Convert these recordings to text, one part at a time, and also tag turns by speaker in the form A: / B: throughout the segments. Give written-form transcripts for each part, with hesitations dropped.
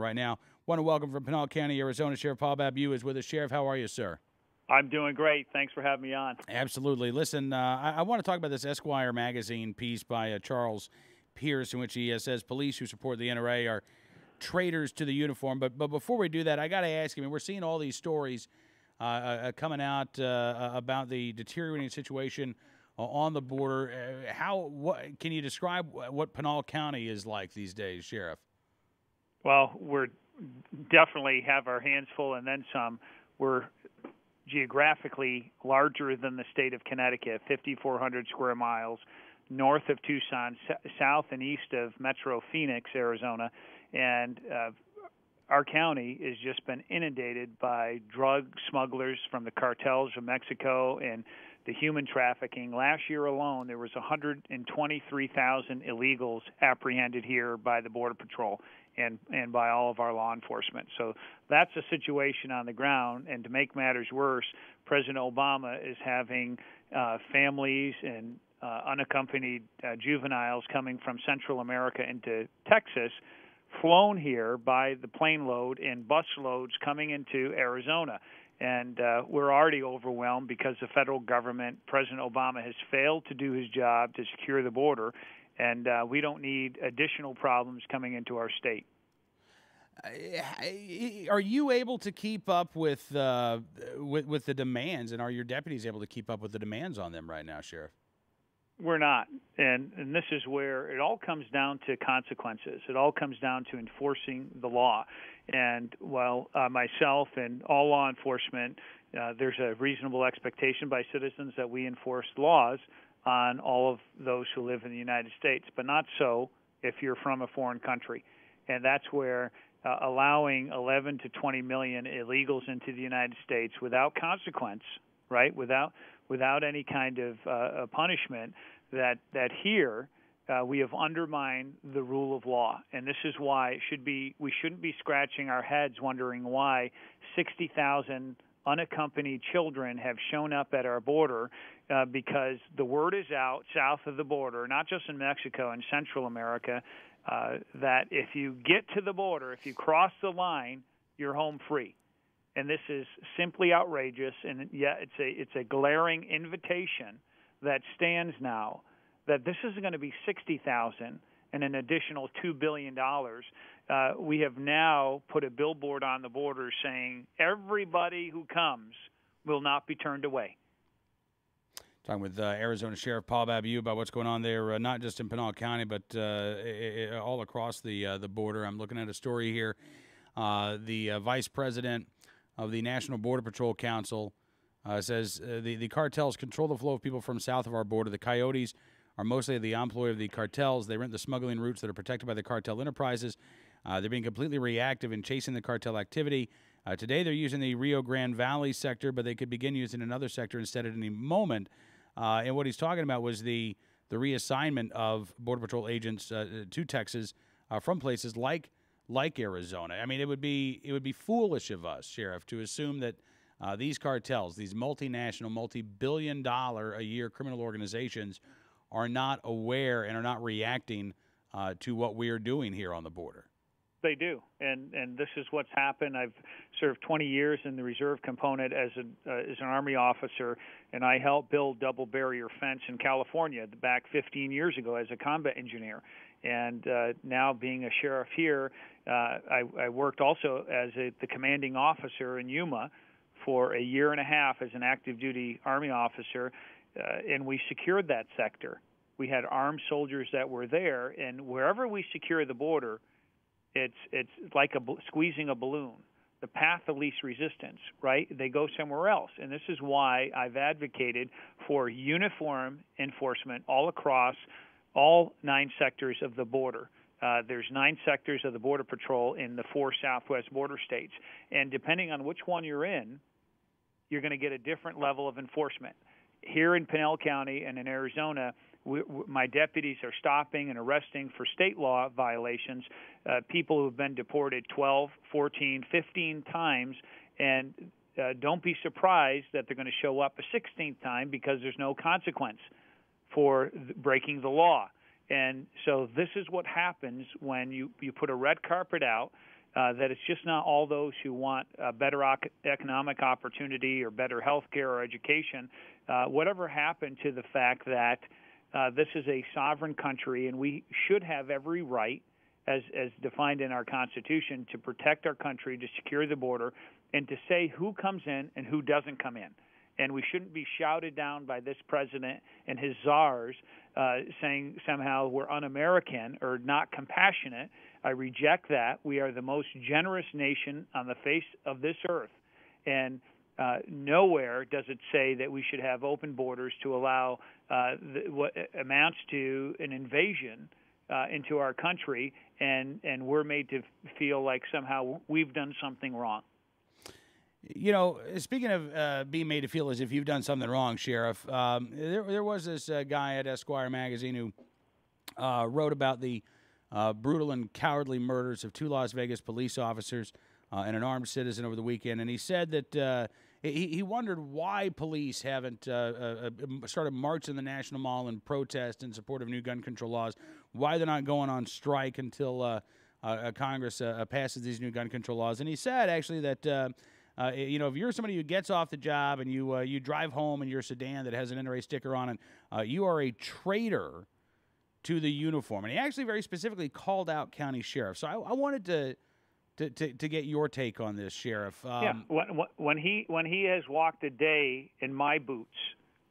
A: right now. Want to welcome from Pinal County, Arizona, Sheriff Paul Babeu is with us. Sheriff, how are you, sir?
B: I'm doing great. Thanks for having me on.
A: Absolutely. Listen, I want to talk about this Esquire magazine piece by Charles Pierce, in which he says police who support the NRA are traitors to the uniform. But before we do that, I got to ask you, I mean, we're seeing all these stories coming out about the deteriorating situation on the border. What can you describe what Pinal County is like these days, Sheriff?
B: Well, we're definitely have our hands full and then some. We're geographically larger than the state of Connecticut, 5,400 square miles, north of Tucson, south and east of Metro Phoenix, Arizona, and our county has just been inundated by drug smugglers from the cartels of Mexico and the human trafficking. Last year alone, there was 123,000 illegals apprehended here by the Border Patrol and by all of our law enforcement. So that's a situation on the ground. And to make matters worse, President Obama is having families and unaccompanied juveniles coming from Central America into Texas flown here by the plane load and bus loads coming into Arizona. And we're already overwhelmed because the federal government, President Obama, has failed to do his job to secure the border, and we don't need additional problems coming into our state.
A: Are you able to keep up with the demands, and are your deputies able to keep up with the demands on them right now, Sheriff?
B: We're not, and this is where it all comes down to consequences. It all comes down to enforcing the law. And while myself and all law enforcement, there's a reasonable expectation by citizens that we enforce laws on all of those who live in the United States, but not so if you're from a foreign country. And that's where allowing 11 to 20 million illegals into the United States without consequence, right, without any kind of punishment, that here we have undermined the rule of law. And this is why we shouldn't be scratching our heads wondering why 60,000 unaccompanied children have shown up at our border, because the word is out south of the border, not just in Mexico and Central America, that if you get to the border, if you cross the line, you're home free. And this is simply outrageous, and yet it's a glaring invitation that stands now that this is going to be 60,000 and an additional $2 billion. We have now put a billboard on the border saying everybody who comes will not be turned away.
A: Talking with Arizona Sheriff Paul Babeu about what's going on there, not just in Pinal County, but all across the border. I'm looking at a story here. The vice president of the National Border Patrol Council says the cartels control the flow of people from south of our border. The coyotes are mostly the employ of the cartels. They rent the smuggling routes that are protected by the cartel enterprises. They're being completely reactive in chasing the cartel activity. Today they're using the Rio Grande Valley sector, but they could begin using another sector instead at any moment. And what he's talking about was the reassignment of Border Patrol agents to Texas from places like Arizona. I mean, it would be foolish of us, Sheriff, to assume that these cartels, these multinational, multi-billion-dollar-a-year criminal organizations, are not aware and are not reacting to what we are doing here on the border.
B: They do, and this is what's happened. I've served 20 years in the reserve component as an Army officer, and I helped build double barrier fence in California back 15 years ago as a combat engineer. And now being a sheriff here, I worked also as the commanding officer in Yuma for a year and a half as an active duty Army officer, and we secured that sector. We had armed soldiers that were there, and wherever we secure the border, it's like squeezing a balloon, the path of least resistance, right? They go somewhere else. And this is why I've advocated for uniform enforcement all across all 9 sectors of the border. There's 9 sectors of the Border Patrol in the 4 southwest border states. And depending on which one you're in, you're going to get a different level of enforcement. Here in Pinal County and in Arizona, my deputies are stopping and arresting for state law violations people who have been deported 12, 14, 15 times, and don't be surprised that they're going to show up a 16th time because there's no consequence for breaking the law. And so this is what happens when you put a red carpet out that it's just not all those who want a better economic opportunity or better health care or education. Whatever happened to the fact that this is a sovereign country and we should have every right, as defined in our Constitution, to protect our country, to secure the border, and to say who comes in and who doesn't come in. And we shouldn't be shouted down by this president and his czars saying somehow we're un-American or not compassionate. I reject that. We are the most generous nation on the face of this earth. And nowhere does it say that we should have open borders to allow what amounts to an invasion into our country, and we're made to feel like somehow we've done something wrong.
A: You know, speaking of being made to feel as if you've done something wrong, Sheriff, there was this guy at Esquire magazine who wrote about the brutal and cowardly murders of 2 Las Vegas police officers and an armed citizen over the weekend, and he said that he wondered why police haven't started marching the National Mall in protest in support of new gun control laws, why they're not going on strike until Congress passes these new gun control laws. And he said, actually, that you know, if you're somebody who gets off the job and you drive home in your sedan that has an NRA sticker on it, you are a traitor to the uniform. And he actually very specifically called out county sheriffs. So I wanted to get your take on this, Sheriff.
B: Yeah, when he has walked a day in my boots,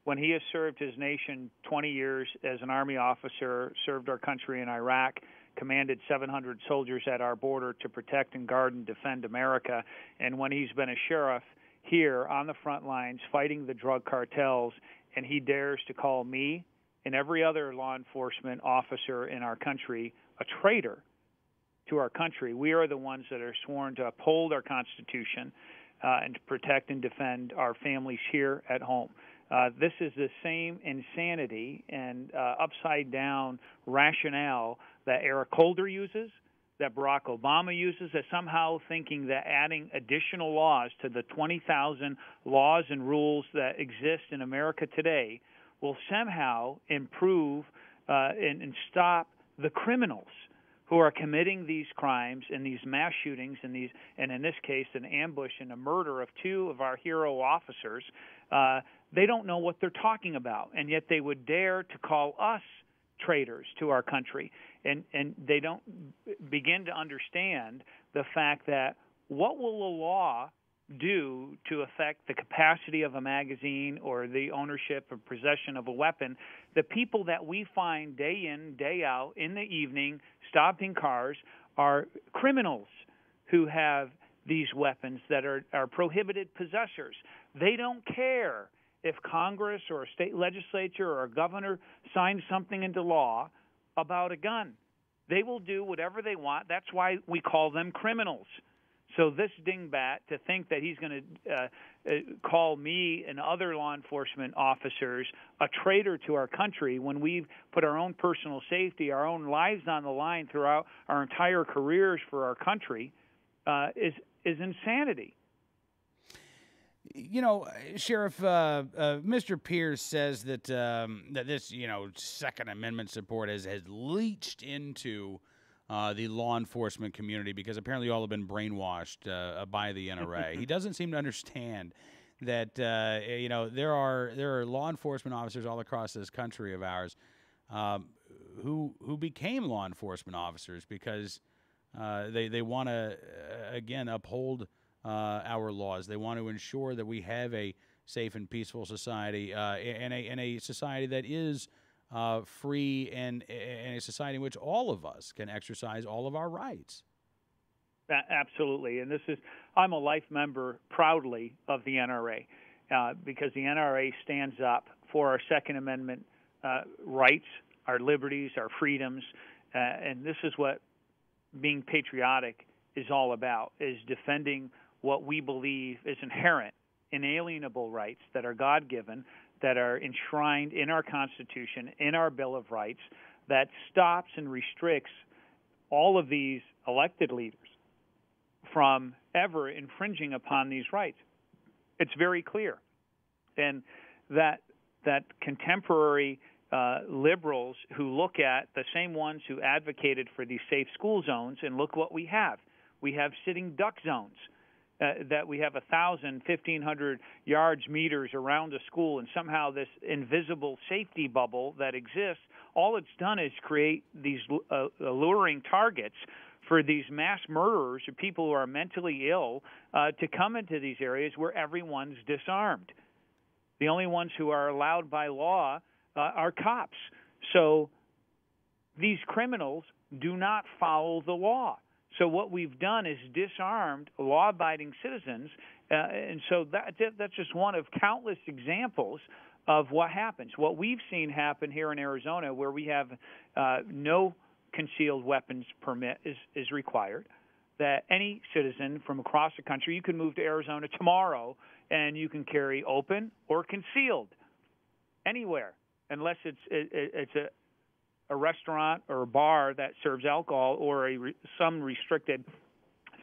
B: when he has served his nation 20 years as an Army officer, served our country in Iraq, commanded 700 soldiers at our border to protect and guard and defend America, and when he's been a sheriff here on the front lines fighting the drug cartels, and he dares to call me and every other law enforcement officer in our country a traitor to our country. We are the ones that are sworn to uphold our Constitution and to protect and defend our families here at home. This is the same insanity and upside-down rationale that Eric Holder uses, that Barack Obama uses, that somehow thinking that adding additional laws to the 20,000 laws and rules that exist in America today will somehow improve and stop the criminals who are committing these crimes and these mass shootings and in this case an ambush and a murder of 2 of our hero officers. They don't know what they're talking about, and yet they would dare to call us traitors to our country. And they don't begin to understand the fact that what will the law do to affect the capacity of a magazine or the ownership or possession of a weapon? The people that we find day in, day out, in the evening, stopping cars, are criminals who have these weapons that are prohibited possessors. They don't care if Congress or a state legislature or a governor signs something into law about a gun. They will do whatever they want. That's why we call them criminals. So this dingbat, to think that he's going to call me and other law enforcement officers a traitor to our country when we've put our own personal safety, our own lives on the line throughout our entire careers for our country is insanity.
A: You know, Sheriff, Mr. Pierce says that that this, you know, Second Amendment support has leached into the law enforcement community because apparently you all have been brainwashed by the NRA. He doesn't seem to understand that you know, there are law enforcement officers all across this country of ours who became law enforcement officers because they want to again uphold our laws. They want to ensure that we have a safe and peaceful society and a society that is free and a society in which all of us can exercise all of our rights.
B: Absolutely. And I'm a life member proudly of the NRA because the NRA stands up for our Second Amendment rights, our liberties, our freedoms. And this is what being patriotic is all about, is defending what we believe is inherent, inalienable rights that are God-given, that are enshrined in our Constitution, in our Bill of Rights, that stops and restricts all of these elected leaders from ever infringing upon these rights. It's very clear. And that contemporary liberals who look at the same ones who advocated for these safe school zones, and look what we have. We have sitting duck zones. That we have 1,000, 1,500 yards, meters around a school, and somehow this invisible safety bubble that exists, all it's done is create these alluring targets for these mass murderers or people who are mentally ill to come into these areas where everyone's disarmed. The only ones who are allowed by law are cops. So these criminals do not follow the law. So what we've done is disarmed law-abiding citizens, and so that's just one of countless examples of what happens. What we've seen happen here in Arizona, where we have no concealed weapons permit is required, that any citizen from across the country, you can move to Arizona tomorrow and you can carry open or concealed anywhere, unless it's a restaurant or a bar that serves alcohol or some restricted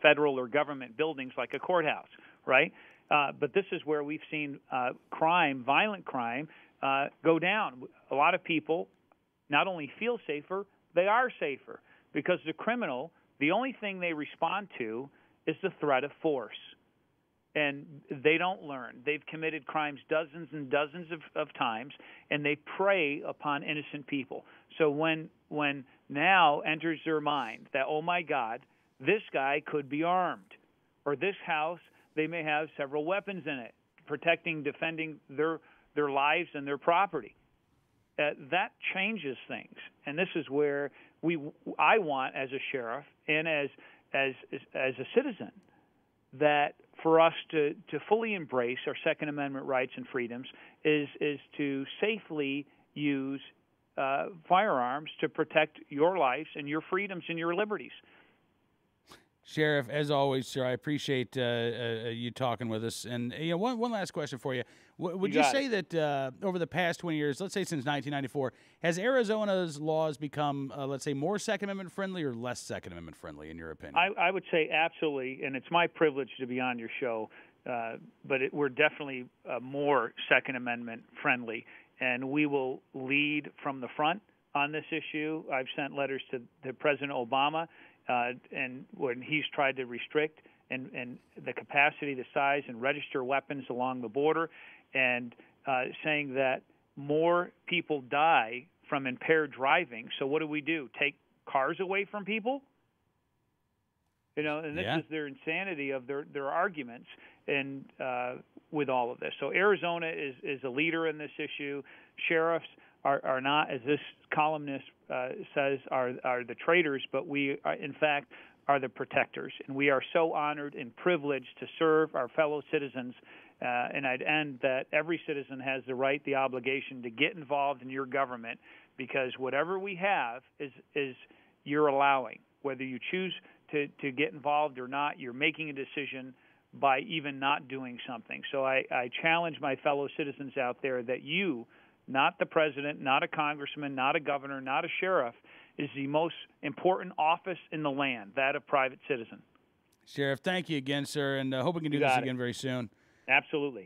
B: federal or government buildings like a courthouse, right? But this is where we've seen crime, violent crime, go down. A lot of people not only feel safer, they are safer because the criminal, the only thing they respond to is the threat of force. And they don't learn. They've committed crimes dozens and dozens of times, and they prey upon innocent people. So when now enters their mind that, oh, my God, this guy could be armed, or this house, they may have several weapons in it, protecting, defending their lives and their property. That changes things, and this is where I want, as a sheriff and as a citizen, that for us to fully embrace our Second Amendment rights and freedoms is to safely use firearms to protect your lives and your freedoms and your liberties.
A: Sheriff, as always, sir, I appreciate you talking with us. And one last question for you. Would you say that over the past 20 years, let's say since 1994, has Arizona's laws become, let's say, more Second Amendment friendly or less Second Amendment friendly, in your opinion?
B: I would say absolutely, and it's my privilege to be on your show, but we're definitely more Second Amendment friendly, and we will lead from the front on this issue. I've sent letters to President Obama, and when he's tried to restrict and the capacity, the size, and register weapons along the border, and saying that more people die from impaired driving. So what do? Take cars away from people? And this is their insanity of their arguments and with all of this. So Arizona is a leader in this issue. Sheriffs are not, as this columnist says, are the traitors, but we are, in fact, are the protectors. And we are so honored and privileged to serve our fellow citizens. And I'd end that every citizen has the right, the obligation to get involved in your government, because whatever we have is you're allowing. Whether you choose to get involved or not, you're making a decision by even not doing something. So I challenge my fellow citizens out there that you, not the president, not a congressman, not a governor, not a sheriff, is the most important office in the land, that of private citizen.
A: Sheriff, thank you again, sir, and hope we can do this again very soon.
B: Absolutely.